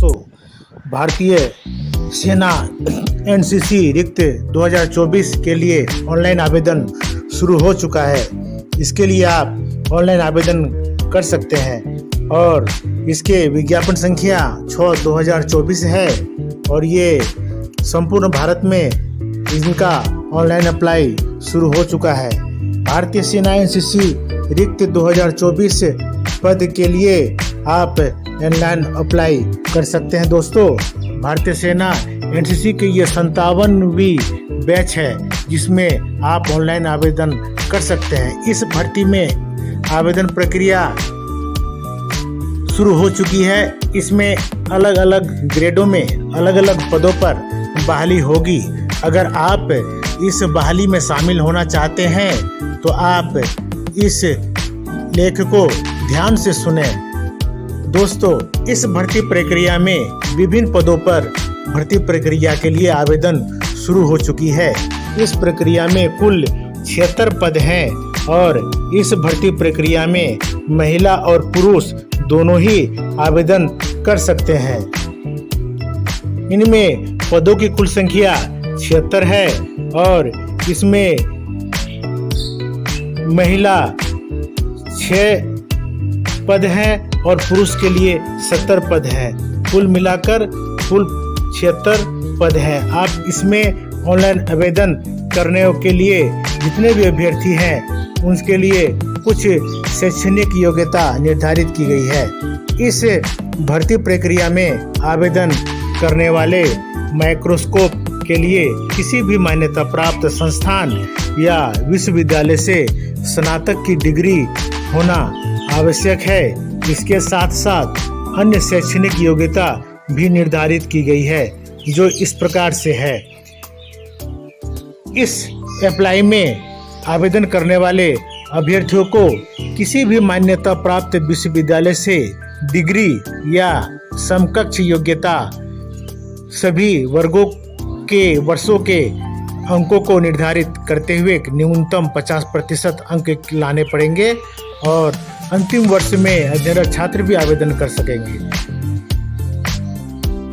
दोस्तों, भारतीय सेना एनसीसी रिक्त 2024 के लिए ऑनलाइन आवेदन शुरू हो चुका है। इसके लिए आप ऑनलाइन आवेदन कर सकते हैं और इसके विज्ञापन संख्या 6/2024 है और ये संपूर्ण भारत में इनका ऑनलाइन अप्लाई शुरू हो चुका है। भारतीय सेना एनसीसी रिक्त 2024 पद के लिए आप ऑनलाइन अप्लाई कर सकते हैं। दोस्तों, भारतीय सेना एनसीसी की ये 57वीं बैच है जिसमें आप ऑनलाइन आवेदन कर सकते हैं। इस भर्ती में आवेदन प्रक्रिया शुरू हो चुकी है। इसमें अलग अलग ग्रेडों में अलग अलग पदों पर बहाली होगी। अगर आप इस बहाली में शामिल होना चाहते हैं तो आप इस लेख को ध्यान से सुने। दोस्तों, इस भर्ती प्रक्रिया में विभिन्न पदों पर भर्ती प्रक्रिया के लिए आवेदन शुरू हो चुकी है। इस प्रक्रिया में कुल 76 पद हैं और इस भर्ती प्रक्रिया में महिला और पुरुष दोनों ही आवेदन कर सकते हैं। इनमें पदों की कुल संख्या 76 है और इसमें महिला 6 पद हैं और पुरुष के लिए 70 पद हैं। कुल मिलाकर कुल 76 पद हैं। आप इसमें ऑनलाइन आवेदन करने के लिए जितने भी अभ्यर्थी हैं उनके लिए कुछ शैक्षणिक योग्यता निर्धारित की गई है। इस भर्ती प्रक्रिया में आवेदन करने वाले माइक्रोस्कोप के लिए किसी भी मान्यता प्राप्त संस्थान या विश्वविद्यालय से स्नातक की डिग्री होना आवश्यक है। इसके साथ साथ अन्य शैक्षणिक योग्यता भी निर्धारित की गई है जो इस प्रकार से है। इस अप्लाई में आवेदन करने वाले अभ्यर्थियों को किसी भी मान्यता प्राप्त विश्वविद्यालय से डिग्री या समकक्ष योग्यता सभी वर्गों के वर्षों के अंकों को निर्धारित करते हुए न्यूनतम 50% अंक लाने पड़ेंगे और अंतिम वर्ष में अध्ययनरत छात्र भी आवेदन कर सकेंगे।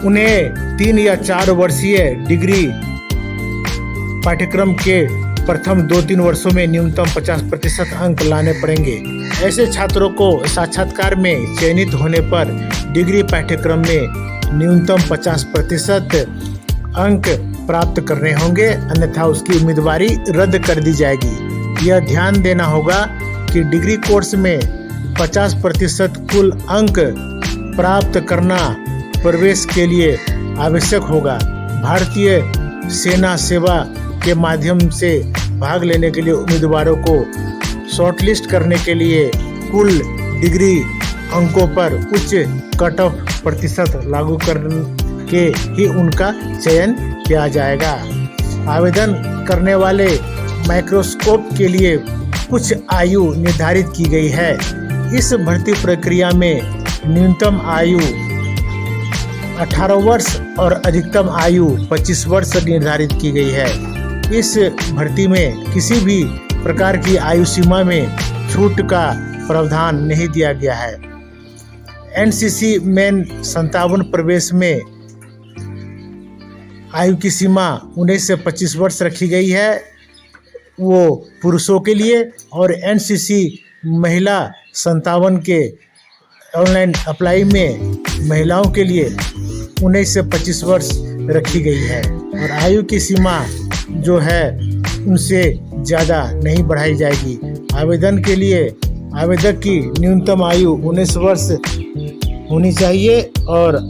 उन्हें 3 या 4 वर्षीय डिग्री पाठ्यक्रम के प्रथम 2-3 वर्षों में न्यूनतम 50% अंक लाने पड़ेंगे। ऐसे छात्रों को साक्षात्कार में चयनित होने पर डिग्री पाठ्यक्रम में न्यूनतम 50% अंक प्राप्त करने होंगे, अन्यथा उसकी उम्मीदवारी रद्द कर दी जाएगी। यह ध्यान देना होगा कि डिग्री कोर्स में 50% कुल अंक प्राप्त करना प्रवेश के लिए आवश्यक होगा। भारतीय सेना सेवा के माध्यम से भाग लेने के लिए उम्मीदवारों को शॉर्टलिस्ट करने के लिए कुल डिग्री अंकों पर उच्च कट ऑफ प्रतिशत लागू करके ही उनका चयन किया जाएगा। आवेदन करने वाले माइक्रोस्कोप के लिए कुछ आयु निर्धारित की गई है। इस भर्ती प्रक्रिया में न्यूनतम आयु 18 वर्ष और अधिकतम आयु 25 वर्ष निर्धारित की गई है। इस भर्ती में किसी भी प्रकार की आयु सीमा में छूट का प्रावधान नहीं दिया गया है। एनसीसी में 57 प्रवेश में आयु की सीमा 19 से 25 वर्ष रखी गई है, वो पुरुषों के लिए, और एनसीसी महिला 57 के ऑनलाइन अप्लाई में महिलाओं के लिए 19 से 25 वर्ष रखी गई है और आयु की सीमा जो है उनसे ज़्यादा नहीं बढ़ाई जाएगी। आवेदन के लिए आवेदक की न्यूनतम आयु 19 वर्ष होनी चाहिए और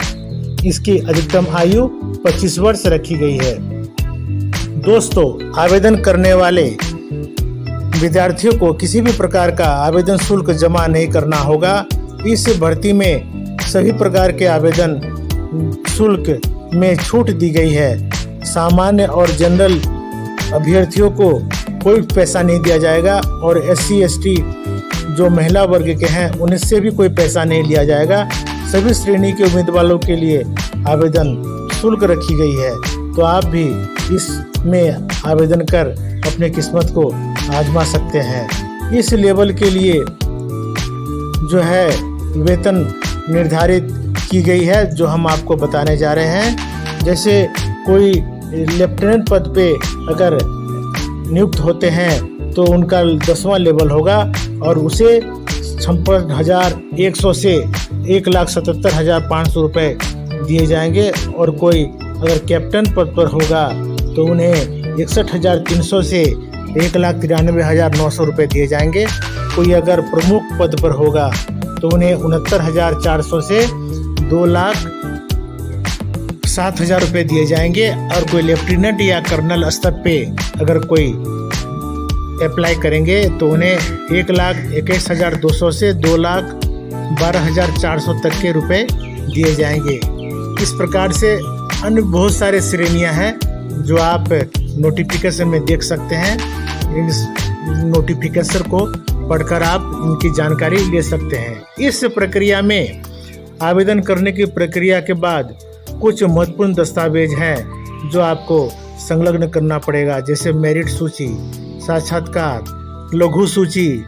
इसकी अधिकतम आयु 25 वर्ष रखी गई है। दोस्तों, आवेदन करने वाले विद्यार्थियों को किसी भी प्रकार का आवेदन शुल्क जमा नहीं करना होगा। इस भर्ती में सभी प्रकार के आवेदन शुल्क में छूट दी गई है। सामान्य और जनरल अभ्यर्थियों को कोई पैसा नहीं दिया जाएगा और SC ST जो महिला वर्ग के हैं उनसे भी कोई पैसा नहीं लिया जाएगा। सभी श्रेणी के उम्मीदवारों के लिए आवेदन शुल्क रखी गई है, तो आप भी इसमें आवेदन कर अपने किस्मत को आजमा सकते हैं। इस लेवल के लिए जो है वेतन निर्धारित की गई है जो हम आपको बताने जा रहे हैं। जैसे कोई लेफ्टिनेंट पद पे अगर नियुक्त होते हैं तो उनका 10वां लेवल होगा और उसे 56,100 से 1,77,500 रुपये दिए जाएंगे। और कोई अगर कैप्टन पद पर होगा तो उन्हें 61,300 से 1,93,900 रुपये दिए जाएंगे। कोई अगर प्रमुख पद पर होगा तो उन्हें 69,400 से 2,07,000 रुपये दिए जाएंगे। और कोई लेफ्टिनेंट या कर्नल स्तर पे अगर कोई अप्लाई करेंगे तो उन्हें 1,21,200 से 2,12,400 तक के रुपए दिए जाएंगे। इस प्रकार से अन्य बहुत सारे श्रेणियां हैं जो आप नोटिफिकेशन में देख सकते हैं। इस नोटिफिकेशन को पढ़कर आप इनकी जानकारी ले सकते हैं। इस प्रक्रिया में आवेदन करने की प्रक्रिया के बाद कुछ महत्वपूर्ण दस्तावेज हैं जो आपको संलग्न करना पड़ेगा, जैसे मेरिट सूची, साक्षात्कार, लघु सूची,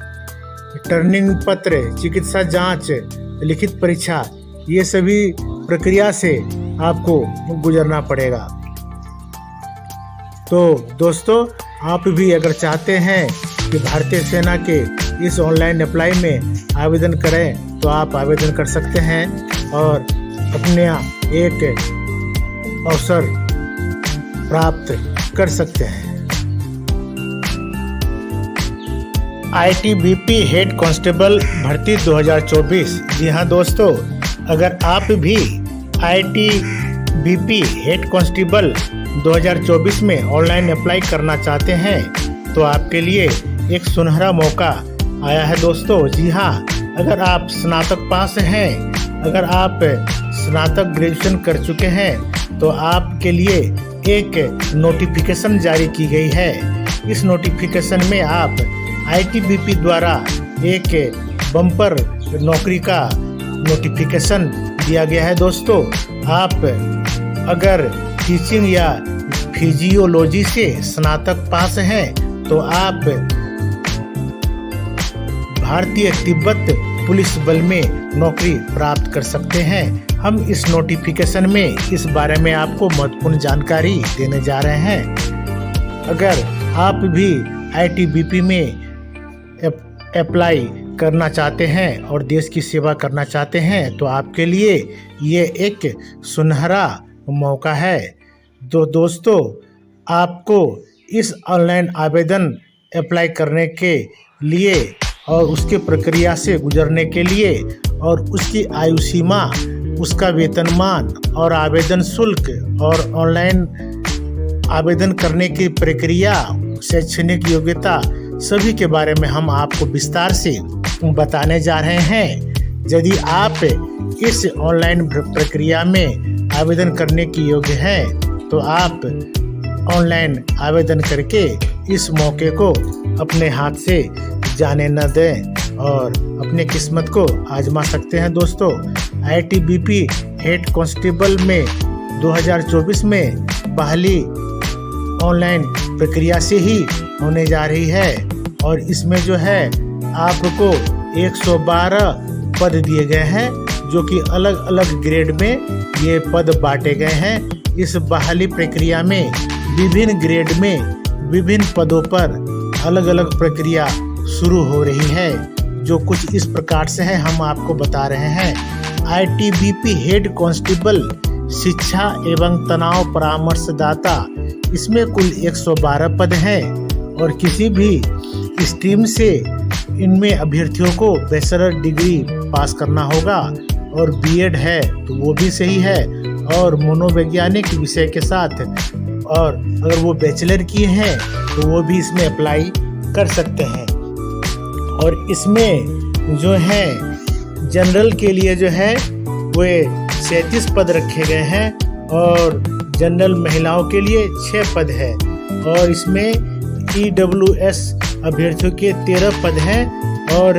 टर्निंग पत्र, चिकित्सा जांच, लिखित परीक्षा, ये सभी प्रक्रिया से आपको गुजरना पड़ेगा। तो दोस्तों, आप भी अगर चाहते हैं कि भारतीय सेना के इस ऑनलाइन अप्लाई में आवेदन करें तो आप आवेदन कर सकते हैं और अपने एक अवसर प्राप्त कर सकते हैं। ITBP हेड कांस्टेबल भर्ती 2024। जी हाँ दोस्तों, अगर आप भी ITBP हेड कांस्टेबल 2024 में ऑनलाइन अप्लाई करना चाहते हैं तो आपके लिए एक सुनहरा मौका आया है दोस्तों। जी हाँ, अगर आप स्नातक पास हैं, अगर आप स्नातक ग्रेजुएशन कर चुके हैं तो आपके लिए एक नोटिफिकेशन जारी की गई है। इस नोटिफिकेशन में आप ITBP द्वारा एक बम्पर नौकरी का नोटिफिकेशन दिया गया है दोस्तों। आप अगर टीचिंग या फिजियोलॉजी से स्नातक पास हैं तो आप भारतीय तिब्बत पुलिस बल में नौकरी प्राप्त कर सकते हैं। हम इस नोटिफिकेशन में इस बारे में आपको महत्वपूर्ण जानकारी देने जा रहे हैं। अगर आप भी ITBP में अप्लाई करना चाहते हैं और देश की सेवा करना चाहते हैं तो आपके लिए ये एक सुनहरा मौका है। तो दोस्तों, आपको इस ऑनलाइन आवेदन अप्लाई करने के लिए और उसके प्रक्रिया से गुजरने के लिए और उसकी आयु सीमा, उसका वेतनमान और आवेदन शुल्क और ऑनलाइन आवेदन करने की प्रक्रिया, शैक्षणिक योग्यता, सभी के बारे में हम आपको विस्तार से बताने जा रहे हैं। यदि आप इस ऑनलाइन प्रक्रिया में आवेदन करने की योग्य हैं तो आप ऑनलाइन आवेदन करके इस मौके को अपने हाथ से जाने न दें और अपने किस्मत को आजमा सकते हैं दोस्तों। ITBP हेड कांस्टेबल में 2024 में बहाली ऑनलाइन प्रक्रिया से ही होने जा रही है और इसमें जो है आपको 112 पद दिए गए हैं जो कि अलग अलग ग्रेड में ये पद बांटे गए हैं। इस बहाली प्रक्रिया में विभिन्न ग्रेड में विभिन्न पदों पर अलग अलग प्रक्रिया शुरू हो रही है, जो कुछ इस प्रकार से है हम आपको बता रहे हैं। ITBP हेड कांस्टेबल शिक्षा एवं तनाव परामर्शदाता, इसमें कुल 112 पद हैं और किसी भी स्ट्रीम से इनमें अभ्यर्थियों को बैचलर डिग्री पास करना होगा और B.Ed है तो वो भी सही है और मनोवैज्ञानिक विषय के साथ, और अगर वो बैचलर किए हैं तो वो भी इसमें अप्लाई कर सकते हैं। और इसमें जो है जनरल के लिए जो है वो 37 पद रखे गए हैं और जनरल महिलाओं के लिए 6 पद है और इसमें EWS अभ्यर्थियों के 13 पद हैं और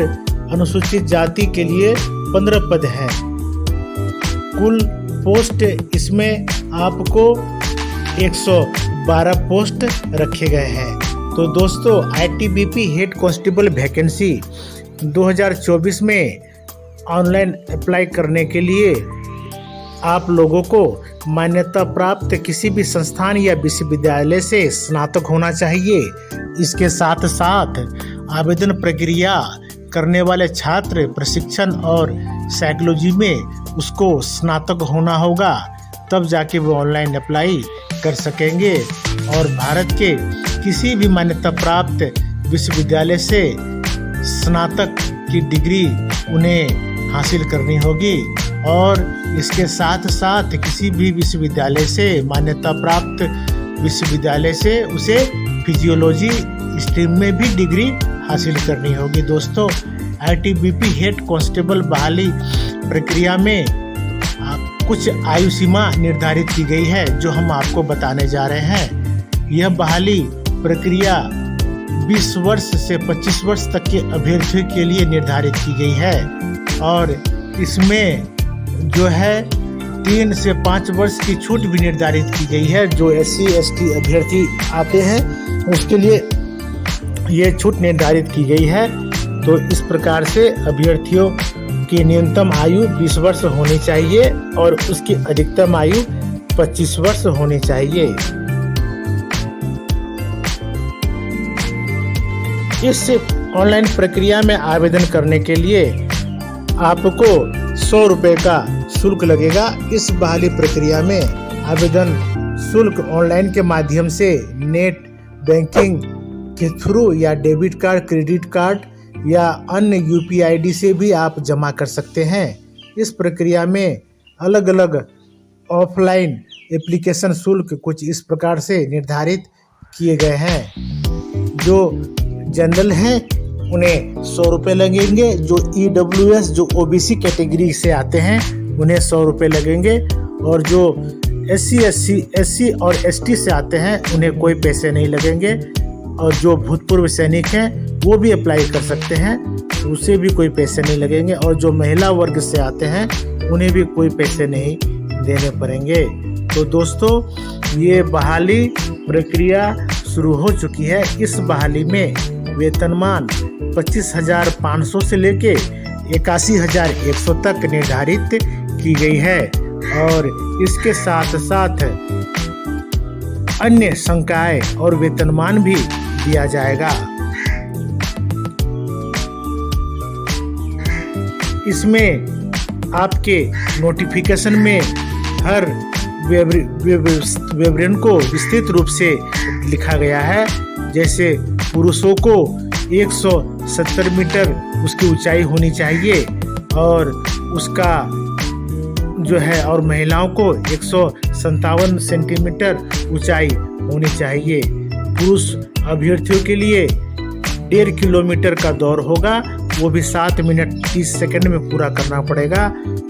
अनुसूचित जाति के लिए 15 पद हैं। कुल पोस्ट इसमें आपको 112 पोस्ट रखे गए हैं। तो दोस्तों, ITBP हेड कांस्टेबल वैकेंसी 2024 में ऑनलाइन अप्लाई करने के लिए आप लोगों को मान्यता प्राप्त किसी भी संस्थान या विश्वविद्यालय से स्नातक होना चाहिए। इसके साथ साथ आवेदन प्रक्रिया करने वाले छात्र प्रशिक्षण और साइकोलॉजी में उसको स्नातक होना होगा, तब जाके वो ऑनलाइन अप्लाई कर सकेंगे और भारत के किसी भी मान्यता प्राप्त विश्वविद्यालय से स्नातक की डिग्री उन्हें हासिल करनी होगी। और इसके साथ साथ किसी भी विश्वविद्यालय से मान्यता प्राप्त विश्वविद्यालय से उसे फिजियोलॉजी स्ट्रीम में भी डिग्री हासिल करनी होगी। दोस्तों, ITBP हेड कांस्टेबल बहाली प्रक्रिया में कुछ आयु सीमा निर्धारित की गई है जो हम आपको बताने जा रहे हैं। यह बहाली प्रक्रिया 20 वर्ष से 25 वर्ष तक के अभ्यर्थियों के लिए निर्धारित की गई है और इसमें जो है 3 से 5 वर्ष की छूट भी निर्धारित की गई है। जो SC ST अभ्यर्थी आते हैं उसके लिए ये छूट निर्धारित की गई है। तो इस प्रकार से अभ्यर्थियों की न्यूनतम आयु 20 वर्ष होनी चाहिए और उसकी अधिकतम आयु 25 वर्ष होनी चाहिए। इस ऑनलाइन प्रक्रिया में आवेदन करने के लिए आपको 100 रुपये का शुल्क लगेगा। इस बहाली प्रक्रिया में आवेदन शुल्क ऑनलाइन के माध्यम से नेट बैंकिंग के थ्रू या डेबिट कार्ड, क्रेडिट कार्ड या अन्य UPI ID से भी आप जमा कर सकते हैं। इस प्रक्रिया में अलग अलग ऑफलाइन एप्लीकेशन शुल्क कुछ इस प्रकार से निर्धारित किए गए हैं। जो जनरल हैं उन्हें 100 रुपये लगेंगे, जो EWS जो OBC कैटेगरी से आते हैं उन्हें 100 रुपये लगेंगे और जो SC और ST से आते हैं उन्हें कोई पैसे नहीं लगेंगे और जो भूतपूर्व सैनिक हैं वो भी अप्लाई कर सकते हैं, उसे भी कोई पैसे नहीं लगेंगे और जो महिला वर्ग से आते हैं उन्हें भी कोई पैसे नहीं देने पड़ेंगे। तो दोस्तों, ये बहाली प्रक्रिया शुरू हो चुकी है। इस बहाली में वेतनमान 25,500 से लेके 81,100 तक निर्धारित की गई है और इसके साथ साथ अन्य संकाय और वेतनमान भी दिया जाएगा। इसमें आपके नोटिफिकेशन में हर विवरण को विस्तृत रूप से लिखा गया है। जैसे पुरुषों को 170 मीटर उसकी ऊंचाई होनी चाहिए और उसका जो है और महिलाओं को 157 सेंटीमीटर ऊंचाई होनी चाहिए। पुरुष अभ्यर्थियों के लिए 1.5 किलोमीटर का दौड़ होगा, वो भी 7 मिनट 30 सेकंड में पूरा करना पड़ेगा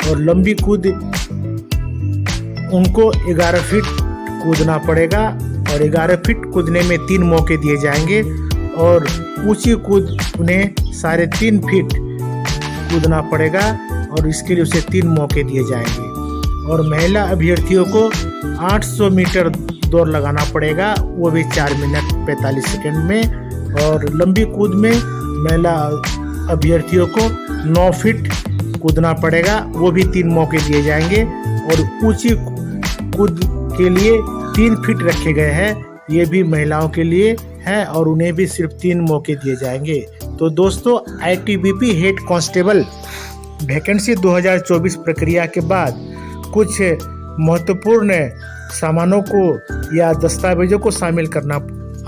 और लंबी कूद उनको 11 फीट कूदना पड़ेगा और 11 फीट कूदने में 3 मौके दिए जाएंगे और ऊंची कूद उन्हें 3.5 फीट कूदना पड़ेगा और इसके लिए उसे 3 मौके दिए जाएंगे। और महिला अभ्यर्थियों को 800 मीटर दौड़ लगाना पड़ेगा, वो भी 4 मिनट 45 सेकंड में और लंबी कूद में महिला अभ्यर्थियों को 9 फीट कूदना पड़ेगा, वो भी 3 मौके दिए जाएंगे और ऊंची कूद के लिए 3 फीट रखे गए हैं, ये भी महिलाओं के लिए है और उन्हें भी सिर्फ 3 मौके दिए जाएंगे। तो दोस्तों, ITBP हेड कांस्टेबल वैकेंसी 2024 प्रक्रिया के बाद कुछ महत्वपूर्ण सामानों को या दस्तावेजों को शामिल करना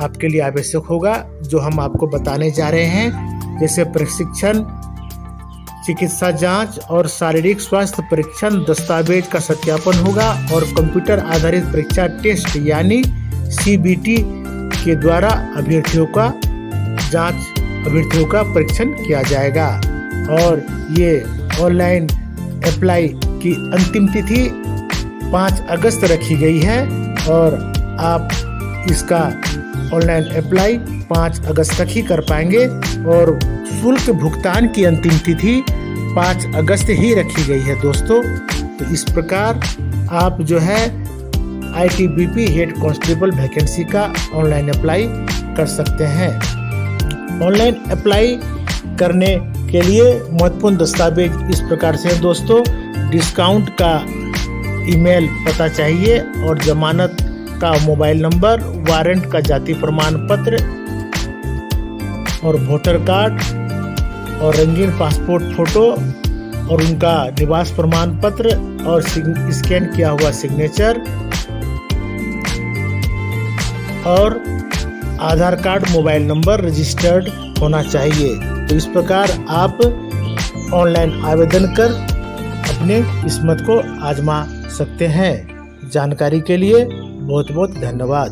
आपके लिए आवश्यक होगा, जो हम आपको बताने जा रहे हैं। जैसे प्रशिक्षण, चिकित्सा जांच और शारीरिक स्वास्थ्य परीक्षण दस्तावेज का सत्यापन होगा और कंप्यूटर आधारित परीक्षा टेस्ट यानी CBT के द्वारा अभ्यर्थियों का परीक्षण किया जाएगा। और ये ऑनलाइन अप्लाई की अंतिम तिथि 5 अगस्त रखी गई है और आप इसका ऑनलाइन अप्लाई 5 अगस्त तक ही कर पाएंगे और शुल्क भुगतान की अंतिम तिथि 5 अगस्त ही रखी गई है दोस्तों। तो इस प्रकार आप जो है ITBP हेड कांस्टेबल वैकेंसी का ऑनलाइन अप्लाई कर सकते हैं। ऑनलाइन अप्लाई करने के लिए महत्वपूर्ण दस्तावेज इस प्रकार से है दोस्तों। डिस्काउंट का ईमेल पता चाहिए और जमानत का मोबाइल नंबर, वारंट का जाति प्रमाण पत्र और वोटर कार्ड और रंगीन पासपोर्ट फोटो और उनका निवास प्रमाण पत्र और स्कैन किया हुआ सिग्नेचर और आधार कार्ड, मोबाइल नंबर रजिस्टर्ड होना चाहिए। तो इस प्रकार आप ऑनलाइन आवेदन कर अपने किस्मत को आजमा सकते हैं। जानकारी के लिए बहुत बहुत धन्यवाद।